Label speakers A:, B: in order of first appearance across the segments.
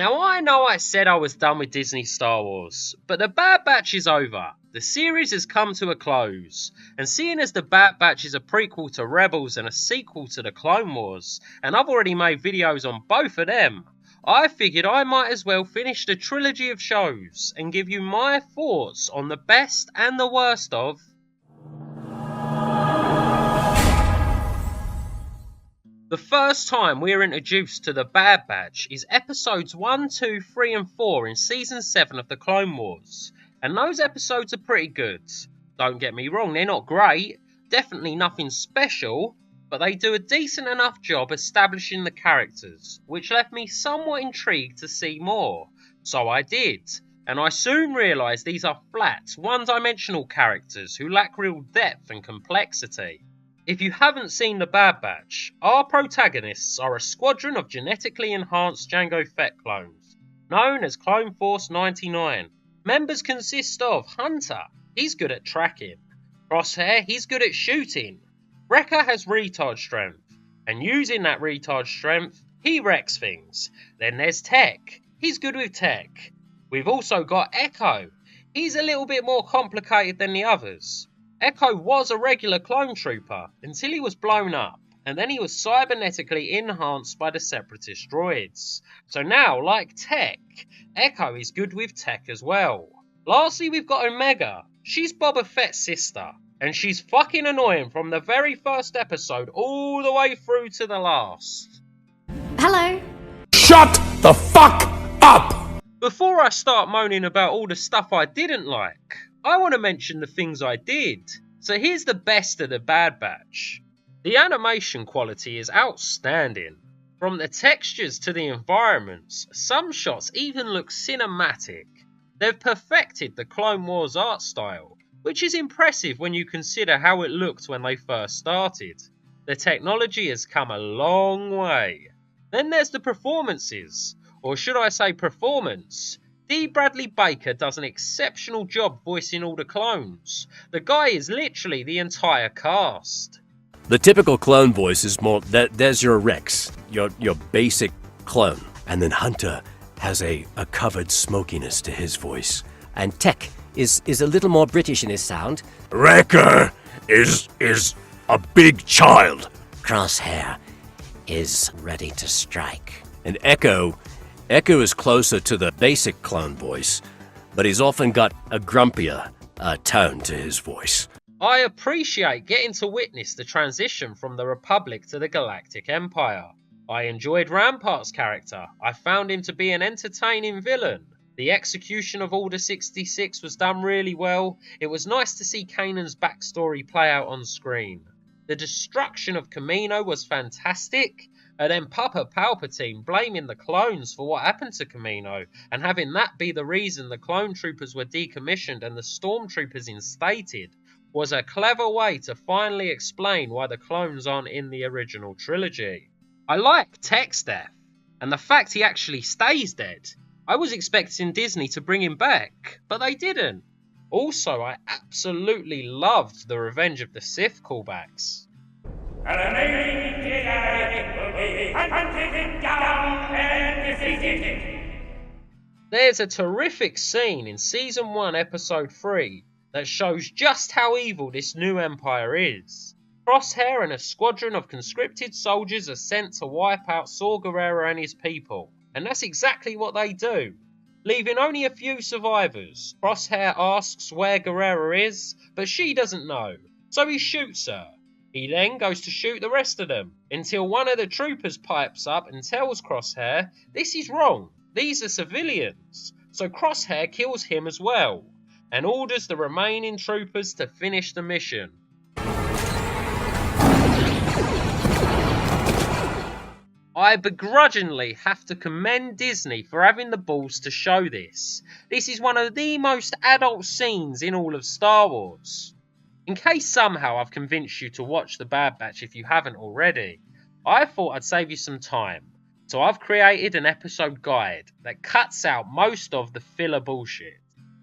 A: Now I know I said I was done with Disney Star Wars, but the Bad Batch is over. The series has come to a close, and seeing as the Bad Batch is a prequel to Rebels and a sequel to the Clone Wars, and I've already made videos on both of them, I figured I might as well finish the trilogy of shows and give you my thoughts on the best and the worst of. The first time we are introduced to the Bad Batch is episodes 1, 2, 3 and 4 in season 7 of the Clone Wars, and those episodes are pretty good. Don't get me wrong, they're not great, definitely nothing special, but they do a decent enough job establishing the characters, which left me somewhat intrigued to see more. So I did, and I soon realised these are flat, one-dimensional characters who lack real depth and complexity. If you haven't seen the Bad Batch, our protagonists are a squadron of genetically enhanced Jango Fett clones, known as Clone Force 99. Members consist of Hunter, he's good at tracking. Crosshair, he's good at shooting. Wrecker has retard strength, and using that retard strength, he wrecks things. Then there's Tech, he's good with tech. We've also got Echo, he's a little bit more complicated than the others. Echo was a regular clone trooper until he was blown up, and then he was cybernetically enhanced by the Separatist droids. So now, like Tech, Echo is good with tech as well. Lastly, we've got Omega. She's Boba Fett's sister, and she's fucking annoying from the very first episode all the way through to the last.
B: Hello.
C: Shut the fuck up!
A: Before I start moaning about all the stuff I didn't like, I want to mention the things I did. So here's the best of the Bad Batch. The animation quality is outstanding. From the textures to the environments, some shots even look cinematic. They've perfected the Clone Wars art style, which is impressive when you consider how it looked when they first started. The technology has come a long way. Then there's the performances, or should I say performance. D. Bradley Baker does an exceptional job voicing all the clones. The guy is literally the entire cast.
C: The typical clone voice is more there's your Rex, your basic clone. And then Hunter has a covered smokiness to his voice.
D: And Tech is a little more British in his sound.
C: Wrecker is a big child.
D: Crosshair is ready to strike.
C: And Echo is closer to the basic clone voice, but he's often got a grumpier tone to his voice.
A: I appreciate getting to witness the transition from the Republic to the Galactic Empire. I enjoyed Rampart's character. I found him to be an entertaining villain. The execution of Order 66 was done really well. It was nice to see Kanan's backstory play out on screen. The destruction of Kamino was fantastic. And then Papa Palpatine blaming the clones for what happened to Kamino, and having that be the reason the clone troopers were decommissioned and the stormtroopers instated, was a clever way to finally explain why the clones aren't in the original trilogy. I like Tech's death, and the fact he actually stays dead. I was expecting Disney to bring him back, but they didn't. Also, I absolutely loved the Revenge of the Sith callbacks.
E: The remaining Jedi will be hunted down and defeated.
A: There's a terrific scene in Season 1, Episode 3 that shows just how evil this new empire is. Crosshair and a squadron of conscripted soldiers are sent to wipe out Saw Gerrera and his people, and that's exactly what they do. Leaving only a few survivors, Crosshair asks where Gerrera is, but she doesn't know, so he shoots her. He then goes to shoot the rest of them, until one of the troopers pipes up and tells Crosshair, this is wrong, these are civilians. So Crosshair kills him as well, and orders the remaining troopers to finish the mission. I begrudgingly have to commend Disney for having the balls to show this. This is one of the most adult scenes in all of Star Wars. In case somehow I've convinced you to watch The Bad Batch if you haven't already, I thought I'd save you some time. So I've created an episode guide that cuts out most of the filler bullshit.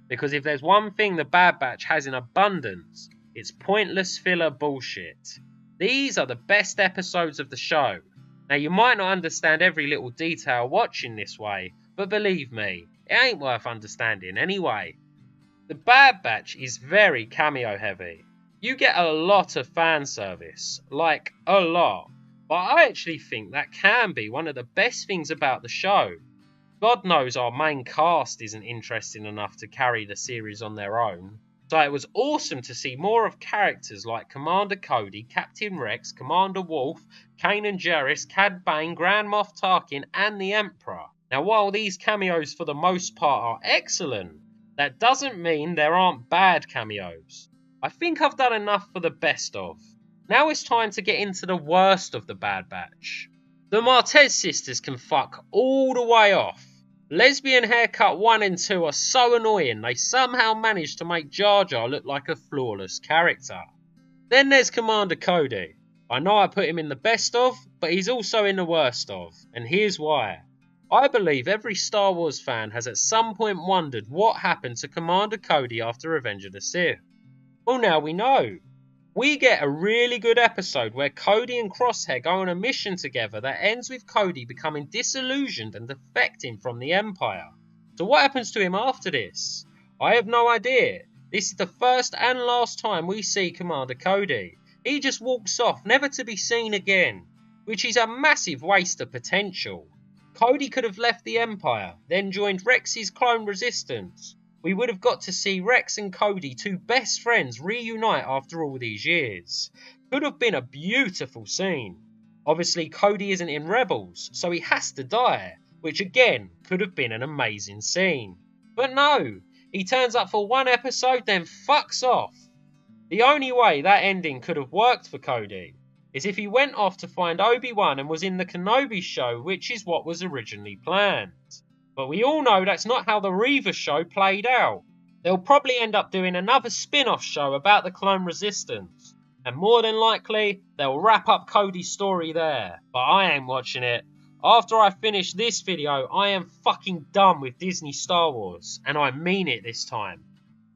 A: Because if there's one thing The Bad Batch has in abundance, it's pointless filler bullshit. These are the best episodes of the show. Now you might not understand every little detail watching this way, but believe me, it ain't worth understanding anyway. The Bad Batch is very cameo heavy. You get a lot of fan service, like a lot, but I actually think that can be one of the best things about the show. God knows our main cast isn't interesting enough to carry the series on their own, so it was awesome to see more of characters like Commander Cody, Captain Rex, Commander Wolf, Kanan Jarrus, Cad Bane, Grand Moff Tarkin and the Emperor. Now while these cameos for the most part are excellent, that doesn't mean there aren't bad cameos. I think I've done enough for the best of. Now it's time to get into the worst of the Bad Batch. The Martez sisters can fuck all the way off. Lesbian Haircut 1 and 2 are so annoying they somehow managed to make Jar Jar look like a flawless character. Then there's Commander Cody. I know I put him in the best of, but he's also in the worst of, and here's why. I believe every Star Wars fan has at some point wondered what happened to Commander Cody after Revenge of the Sith. Well, now we know. We get a really good episode where Cody and Crosshair go on a mission together that ends with Cody becoming disillusioned and defecting from the Empire. So what happens to him after this? I have no idea. This is the first and last time we see Commander Cody. He just walks off, never to be seen again, which is a massive waste of potential. Cody could have left the Empire, then joined Rex's clone resistance. We would have got to see Rex and Cody, two best friends, reunite after all these years. Could have been a beautiful scene. Obviously Cody isn't in Rebels, so he has to die, which again could have been an amazing scene. But no, he turns up for one episode then fucks off. The only way that ending could have worked for Cody is if he went off to find Obi-Wan and was in the Kenobi show, which is what was originally planned. But we all know that's not how the Reaver show played out. They'll probably end up doing another spin-off show about the Clone Resistance, and more than likely they'll wrap up Cody's story there. But I ain't watching it. After I finish this video, I am fucking done with Disney Star Wars, and I mean it this time.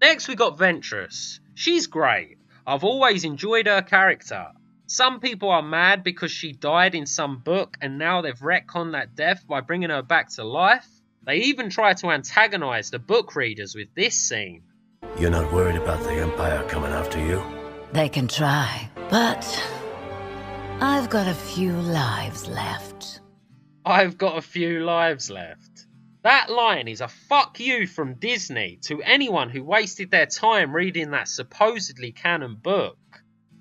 A: Next we got Ventress. She's great. I've always enjoyed her character. Some people are mad because she died in some book and now they've retconned that death by bringing her back to life. They even try to antagonise the book readers with this scene.
C: You're not worried about the Empire coming after you?
B: They can try, but I've got a few lives left.
A: I've got a few lives left. That line is a fuck you from Disney to anyone who wasted their time reading that supposedly canon book.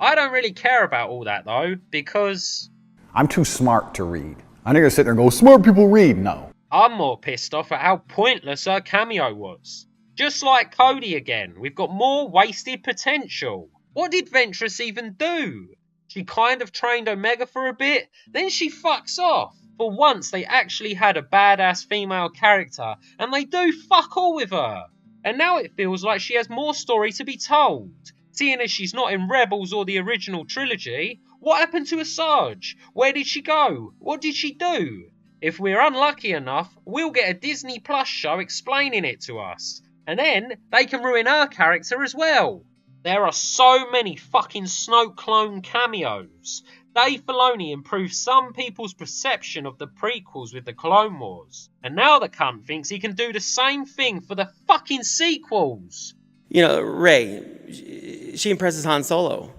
A: I don't really care about all that though, because
F: I'm too smart to read. I'm not gonna sit there and go, smart people read, no.
A: I'm more pissed off at how pointless her cameo was. Just like Cody again, we've got more wasted potential. What did Ventress even do? She kind of trained Omega for a bit, then she fucks off. For once they actually had a badass female character, and they do fuck all with her. And now it feels like she has more story to be told. Seeing as she's not in Rebels or the original trilogy, what happened to Asajj? Where did she go? What did she do? If we're unlucky enough, we'll get a Disney Plus show explaining it to us. And then they can ruin her character as well. There are so many fucking Snoke clone cameos. Dave Filoni improved some people's perception of the prequels with the Clone Wars. And now the cunt thinks he can do the same thing for the fucking sequels.
G: You know, Rey, she impresses Han Solo.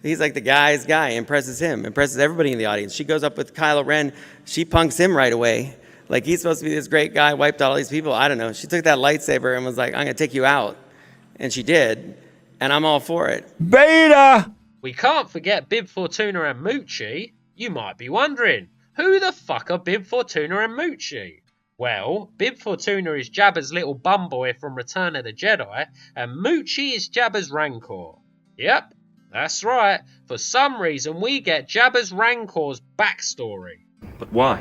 G: He's like the guy's guy, impresses him, impresses everybody in the audience. She goes up with Kylo Ren, she punks him right away. Like he's supposed to be this great guy, wiped out all these people. I don't know. She took that lightsaber and was like, I'm going to take you out. And she did. And I'm all for it.
F: Beta!
A: We can't forget Bib Fortuna and Moochie. You might be wondering, who the fuck are Bib Fortuna and Moochie? Well, Bib Fortuna is Jabba's little bum boy from Return of the Jedi, and Moochie is Jabba's Rancor. Yep, that's right. For some reason, we get Jabba's Rancor's backstory.
H: But why?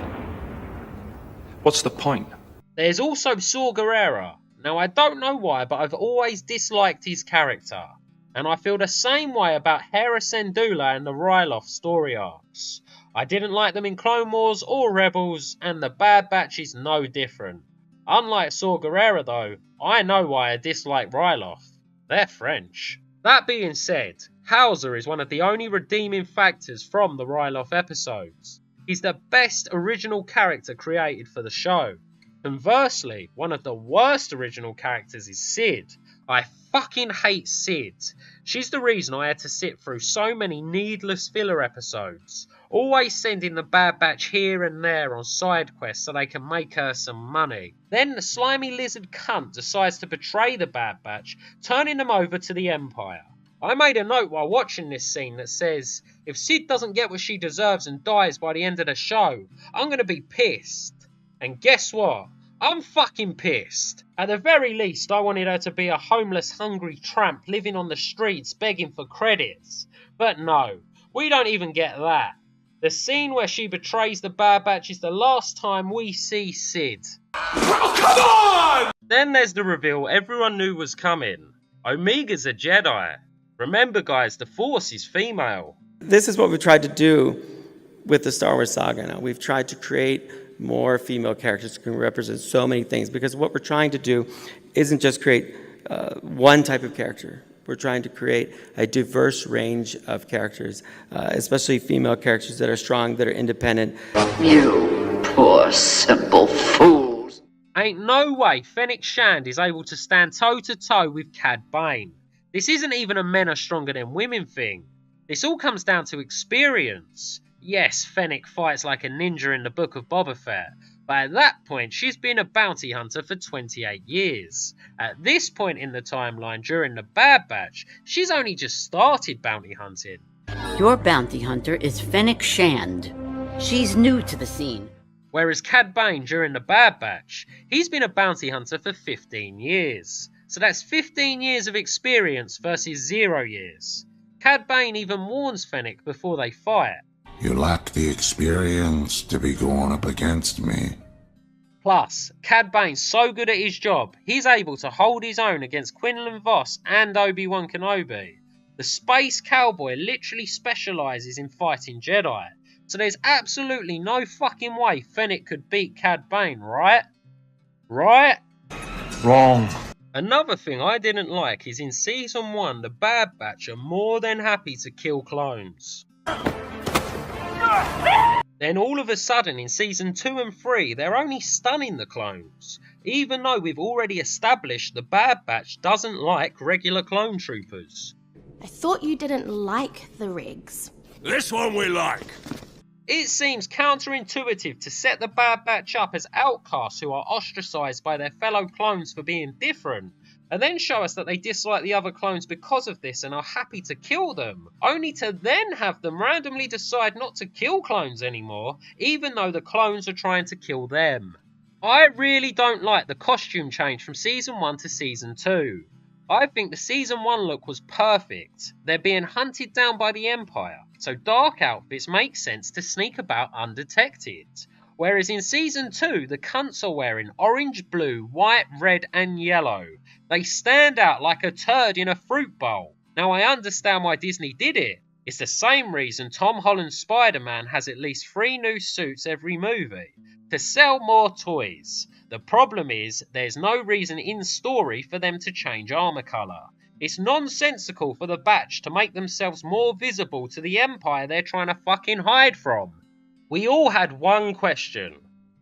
H: What's the point?
A: There's also Saw Gerrera. Now, I don't know why, but I've always disliked his character. And I feel the same way about Hera Syndulla and the Ryloth story arcs. I didn't like them in Clone Wars or Rebels, and the Bad Batch is no different. Unlike Saw Gerrera though, I know why I dislike Ryloth. They're French. That being said, Hauser is one of the only redeeming factors from the Ryloth episodes. He's the best original character created for the show. Conversely, one of the worst original characters is Sid. I fucking hate Sid. She's the reason I had to sit through so many needless filler episodes, always sending the Bad Batch here and there on side quests so they can make her some money. Then the slimy lizard cunt decides to betray the Bad Batch, turning them over to the Empire. I made a note while watching this scene that says, if Sid doesn't get what she deserves and dies by the end of the show, I'm gonna be pissed. And guess what? I'm fucking pissed. At the very least, I wanted her to be a homeless, hungry tramp living on the streets begging for credits. But no, we don't even get that. The scene where she betrays the Bad Batch is the last time we see Sid.
E: Oh, come on!
A: Then there's the reveal everyone knew was coming. Omega's a Jedi. Remember guys, the Force is female.
G: This is what we've tried to do with the Star Wars saga now. We've tried to create more female characters who can represent so many things, because what we're trying to do isn't just create one type of character. We're trying to create a diverse range of characters, especially female characters that are strong, that are independent.
B: You poor simple fools.
A: Ain't no way Fennec Shand is able to stand toe-to-toe with Cad Bane. This isn't even a men are stronger than women thing. This all comes down to experience. Yes, Fennec fights like a ninja in the Book of Boba Fett, but at that point she's been a bounty hunter for 28 years. At this point in the timeline during the Bad Batch, she's only just started bounty hunting.
B: Your bounty hunter is Fennec Shand. She's new to the scene.
A: Whereas Cad Bane during the Bad Batch, he's been a bounty hunter for 15 years. So that's 15 years of experience versus 0 years. Cad Bane even warns Fennec before they fight.
I: You lack the experience to be going up against me.
A: Plus, Cad Bane's so good at his job, he's able to hold his own against Quinlan Vos and Obi-Wan Kenobi. The space cowboy literally specialises in fighting Jedi, so there's absolutely no fucking way Fennec could beat Cad Bane, right? Right?
H: Wrong.
A: Another thing I didn't like is in Season 1, the Bad Batch are more than happy to kill clones. Then all of a sudden in Season 2 and 3, they're only stunning the clones, even though we've already established the Bad Batch doesn't like regular clone troopers.
J: I thought you didn't like the rigs.
C: This one we like.
A: It seems counterintuitive to set the Bad Batch up as outcasts who are ostracised by their fellow clones for being different, and then show us that they dislike the other clones because of this and are happy to kill them, only to then have them randomly decide not to kill clones anymore, even though the clones are trying to kill them. I really don't like the costume change from Season 1 to Season 2. I think the Season 1 look was perfect. They're being hunted down by the Empire, so dark outfits make sense to sneak about undetected. Whereas in Season 2, the cunts are wearing orange, blue, white, red and yellow. They stand out like a turd in a fruit bowl. Now I understand why Disney did it. It's the same reason Tom Holland's Spider-Man has at least 3 new suits every movie. To sell more toys. The problem is, there's no reason in story for them to change armour colour. It's nonsensical for the Batch to make themselves more visible to the Empire they're trying to fucking hide from. We all had one question.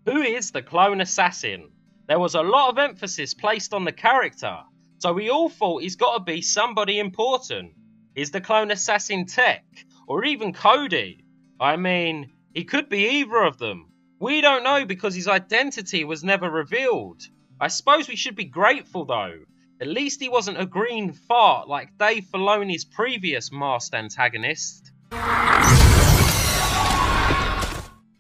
A: Who is the clone assassin? There was a lot of emphasis placed on the character, so we all thought he's got to be somebody important. Is the clone assassin Tech? Or even Cody? I mean, he could be either of them. We don't know because his identity was never revealed. I suppose we should be grateful though. At least he wasn't a green fart like Dave Filoni's previous masked antagonist.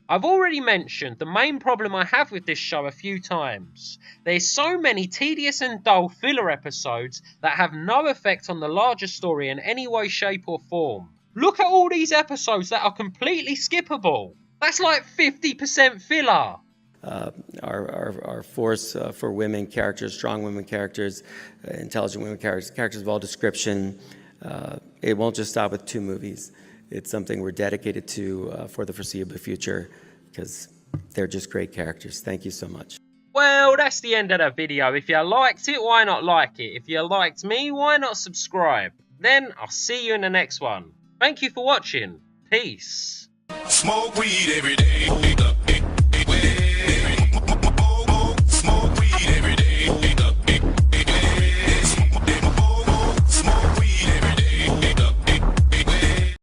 A: I've already mentioned the main problem I have with this show a few times. There's so many tedious and dull filler episodes that have no effect on the larger story in any way, shape or form. Look at all these episodes that are completely skippable. That's like 50% filler.
G: Our force for women characters, strong women characters, intelligent women characters, characters of all description. It won't just stop with 2 movies. It's something we're dedicated to for the foreseeable future because they're just great characters. Thank you so much.
A: Well, that's the end of the video. If you liked it, why not like it? If you liked me, why not subscribe? Then I'll see you in the next one. Thank you for watching. Peace.
I: Smoke weed every day.